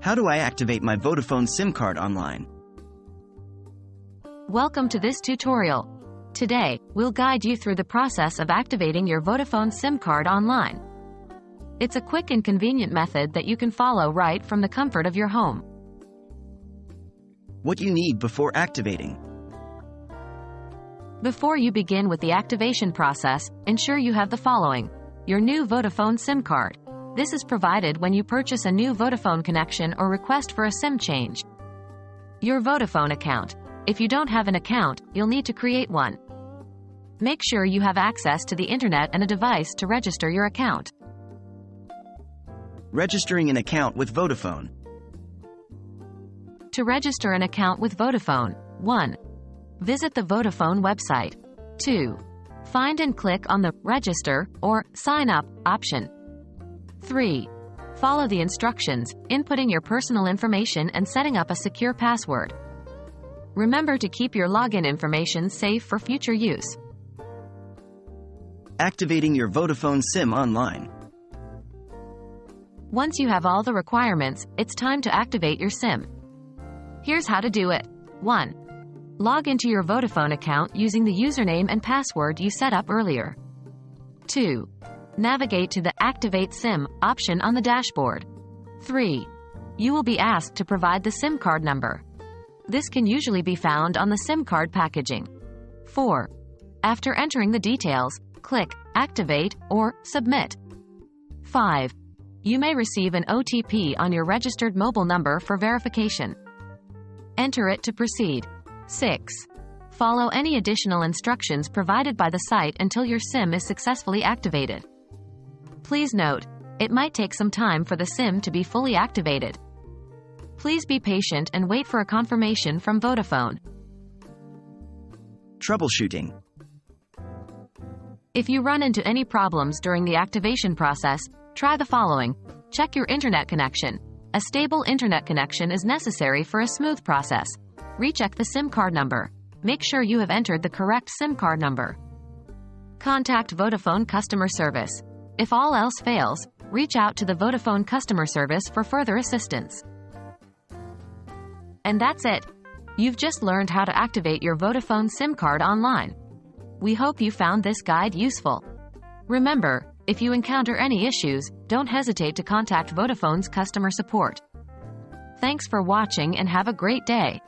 How do I activate my Vodafone SIM card online? Welcome to this tutorial. Today, we'll guide you through the process of activating your Vodafone SIM card online. It's a quick and convenient method that you can follow right from the comfort of your home. What you need before activating. Before you begin with the activation process, ensure you have the following: your new Vodafone SIM card. This is provided when you purchase a new Vodafone connection or request for a SIM change. Your Vodafone account. If you don't have an account, you'll need to create one. Make sure you have access to the internet and a device to register your account. Registering an account with Vodafone. To register an account with Vodafone, 1. Visit the Vodafone website. 2. Find and click on the Register or Sign Up option. 3. Follow the instructions, inputting your personal information and setting up a secure password. Remember to keep your login information safe for future use. Activating your Vodafone SIM online. Once you have all the requirements, it's time to activate your SIM. Here's how to do it. 1. Log into your Vodafone account using the username and password you set up earlier. 2. Navigate to the Activate SIM option on the dashboard. 3. You will be asked to provide the SIM card number. This can usually be found on the SIM card packaging. 4. After entering the details, click Activate or Submit. 5. You may receive an OTP on your registered mobile number for verification. Enter it to proceed. 6. Follow any additional instructions provided by the site until your SIM is successfully activated. Please note, it might take some time for the SIM to be fully activated. Please be patient and wait for a confirmation from Vodafone. Troubleshooting. If you run into any problems during the activation process, try the following. Check your internet connection. A stable internet connection is necessary for a smooth process. Recheck the SIM card number. Make sure you have entered the correct SIM card number. Contact Vodafone customer service. If all else fails, reach out to the Vodafone customer service for further assistance. And that's it. You've just learned how to activate your Vodafone SIM card online. We hope you found this guide useful. Remember, if you encounter any issues, don't hesitate to contact Vodafone's customer support. Thanks for watching and have a great day.